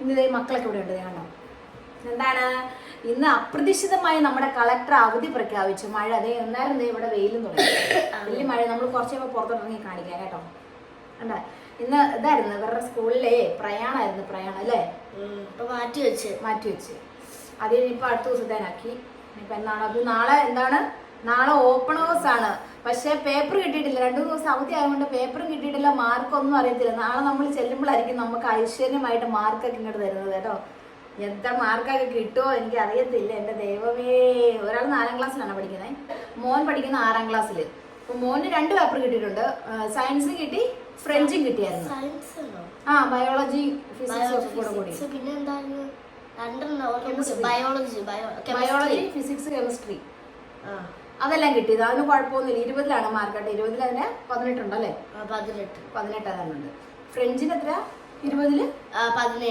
ഇന്ന് മക്കളൊക്കെ ഇവിടെ ഉണ്ട് കണ്ടോ. എന്താണ് ഇന്ന് അപ്രതീക്ഷിതമായി നമ്മുടെ കളക്ടർ അവധി പ്രഖ്യാപിച്ചു. മഴ അതേ എന്നാലും ഇവിടെ വെയിലും തുടങ്ങി. വലിയ മഴ. നമ്മൾ കുറച്ച് കഴിയുമ്പോൾ പുറത്തോട്ടിറങ്ങി കാണിക്കാം കേട്ടോ. കണ്ട ഇന്ന് ഇതായിരുന്നു ഇവരുടെ സ്കൂളിലെ പ്രയാണം അല്ലേ. ഇപ്പൊ മാറ്റി വെച്ച് അത് ഇനിയിപ്പോൾ അടുത്ത ദിവസത്തേനാക്കി. ഇനിയിപ്പോൾ എന്നാണ് അത് നാളെ എന്താണ് നാളെ ഓപ്പൺ ഹൗസ് ആണ്. പക്ഷെ പേപ്പർ കിട്ടിയിട്ടില്ല. 2 ദിവസം അവധി ആയതുകൊണ്ട് പേപ്പറും കിട്ടിയിട്ടില്ല, മാർക്കൊന്നും അറിയത്തില്ല. നാളെ നമ്മൾ ചെല്ലുമ്പോഴായിരിക്കും നമുക്ക് ഐശ്വര്യമായിട്ട് മാർക്കൊക്കെ ഇങ്ങോട്ട് തരുന്നത് കേട്ടോ. എത്ര മാർക്കൊക്കെ കിട്ടുമോ എനിക്ക് അറിയത്തില്ല. എൻ്റെ ദൈവമേ. ഒരാൾ 4ാം ക്ലാസ്സിലാണ് പഠിക്കുന്നത്, മോൻ പഠിക്കുന്ന 6ാം ക്ലാസ്സിൽ. അപ്പോൾ മോന് 2 പേപ്പർ കിട്ടിയിട്ടുണ്ട്. സയൻസും കിട്ടി, ഫ്രഞ്ചും കിട്ടിയായിരുന്നു. ബയോളജി ഫിസിക്സും ഒക്കെ കൂടി. ബയോളജി ഫിസിക്സ് കെമിസ്ട്രി അതെല്ലാം കിട്ടിയത്. അതിന് കുഴപ്പമൊന്നുമില്ല. 20ലാണ് മാർക്ക് കേട്ടോ. 20ൽ അതിന് 18 ഉണ്ടല്ലേ. 18 അതാണുണ്ട്. ഫ്രഞ്ചിന് എത്ര? 20ൽ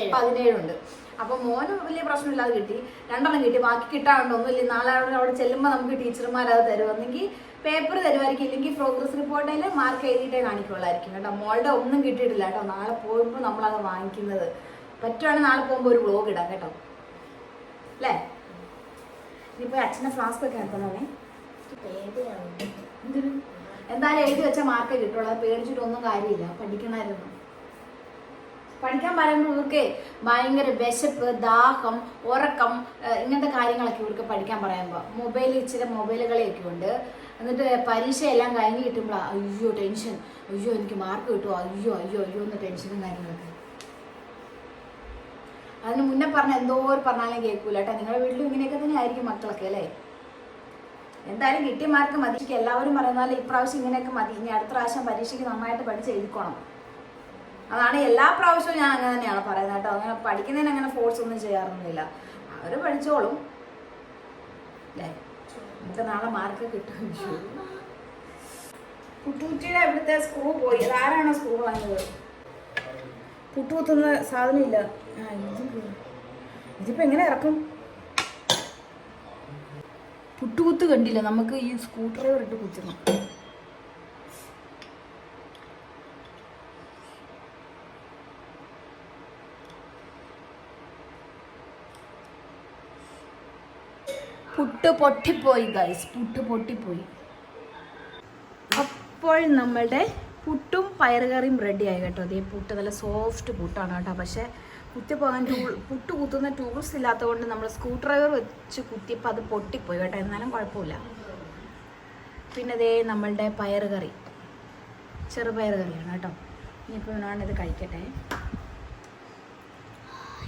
17 ഉണ്ട്. അപ്പൊ മോന് വലിയ പ്രശ്നമില്ലാതെ കിട്ടി. 2 കിട്ടി. ബാക്കി കിട്ടാറുണ്ട് ഒന്നുമില്ല. നാളെ അവിടെ ചെല്ലുമ്പോൾ നമുക്ക് ടീച്ചർമാർ അത് തരും. ഒന്നെങ്കിൽ പേപ്പർ തരുമായിരിക്കും, ഇല്ലെങ്കിൽ പ്രോഗ്രസ് റിപ്പോർട്ടിൽ മാർക്ക് എഴുതിയിട്ടേ കാണിക്കുള്ളായിരിക്കും കേട്ടോ. മോളുടെ ഒന്നും കിട്ടിയിട്ടില്ല കേട്ടോ. നാളെ പോകുമ്പോൾ നമ്മളത് വാങ്ങിക്കുന്നത്. പറ്റുവാണെങ്കിൽ നാളെ പോകുമ്പോൾ ഒരു വ്ലോഗ് ഇടാം കേട്ടോ അല്ലേ. ഇനിയിപ്പോൾ അച്ഛൻ്റെ ഫ്ലാസ്ക് ഒക്കെ എടുക്കണേ. എന്തായാലും എഴുതി വെച്ച മാർക്കേ കിട്ടുള്ളൂ. അത് പേടിച്ചിട്ടൊന്നും കാര്യമില്ല. പഠിക്കണമായിരുന്നു. പഠിക്കാൻ പറയുമ്പോൾ ഇവർക്ക് ഭയങ്കര വിശപ്പ്, ദാഹം, ഉറക്കം, ഇങ്ങനത്തെ കാര്യങ്ങളൊക്കെ ഇവർക്ക് പഠിക്കാൻ പറയുമ്പോൾ. ഇച്ചിരി മൊബൈൽ കളിയൊക്കെ ഉണ്ട്. എന്നിട്ട് പരീക്ഷയെല്ലാം കഴിഞ്ഞ് കിട്ടുമ്പോൾ അയ്യോ ടെൻഷൻ, അയ്യോ എനിക്ക് മാർക്ക് കിട്ടുമോ, അയ്യോ അയ്യോ അയ്യോ എന്ന് ടെൻഷനും കാര്യങ്ങളൊക്കെ. അതിന് മുന്നേ എന്തോരം പറഞ്ഞാലും കേൾക്കൂല കേട്ടോ. നിങ്ങളുടെ വീട്ടിലും ഇങ്ങനെയൊക്കെ തന്നെ ആയിരിക്കും മക്കളൊക്കെ അല്ലേ. എന്തായാലും കിട്ടിയ മാർക്ക് മതി. എല്ലാവരും പറയുന്നാലും ഇപ്രാവശ്യം ഇങ്ങനെയൊക്കെ മതി. ഇനി അടുത്ത പ്രാവശ്യം പരീക്ഷയ്ക്ക് നന്നായിട്ട് പഠിച്ച് എഴുതിക്കോണം. അതാണ് എല്ലാ പ്രാവശ്യവും ഞാൻ അങ്ങനെ തന്നെയാണ് പറയുന്നത് കേട്ടോ. അങ്ങനെ പഠിക്കുന്നതിന് അങ്ങനെ ഫോഴ്സ് ഒന്നും ചെയ്യാറൊന്നുമില്ല. അവർ പഠിച്ചോളും അല്ലേ. നമുക്ക് നാളെ മാർക്ക് കിട്ടും. പുട്ടുകുറ്റിയുടെ ഇവിടുത്തെ സ്ക്രൂ പോയി. അതാരാണോ സ്ക്രൂ വാങ്ങിയത്? പുട്ടുകുത്തുന്ന സാധനമില്ല. ഇതിപ്പോൾ എങ്ങനെ ഇറക്കും? പുട്ടുകുത്ത് കണ്ടില്ല. നമുക്ക് ഈ സ്ക്രൂ ഡ്രൈവർ ഇട്ട് കുത്തണം. പുട്ട് പൊട്ടിപ്പോയി ഗൈസ്, പുട്ട് പൊട്ടിപ്പോയി. അപ്പോൾ നമ്മളുടെ പുട്ടും പയറുകറിയും റെഡിയായി കേട്ടോ. അതേ പുട്ട് നല്ല സോഫ്റ്റ് പുട്ടാണ് കേട്ടോ. പക്ഷേ കുത്തിപ്പോകാൻ പുട്ട് കുത്തുന്ന ടൂൾസ് ഇല്ലാത്തതുകൊണ്ട് നമ്മൾ സ്ക്രൂ ഡ്രൈവർ വെച്ച് കുത്തിയപ്പോൾ അത് പൊട്ടിപ്പോയി കേട്ടോ. എന്നാലും കുഴപ്പമില്ല. പിന്നെ അതേ നമ്മളുടെ പയറുകറി, ചെറുപയർ കറിയാണ് കേട്ടോ. ഇനിയിപ്പോൾ ഞാനിത് കഴിക്കട്ടെ.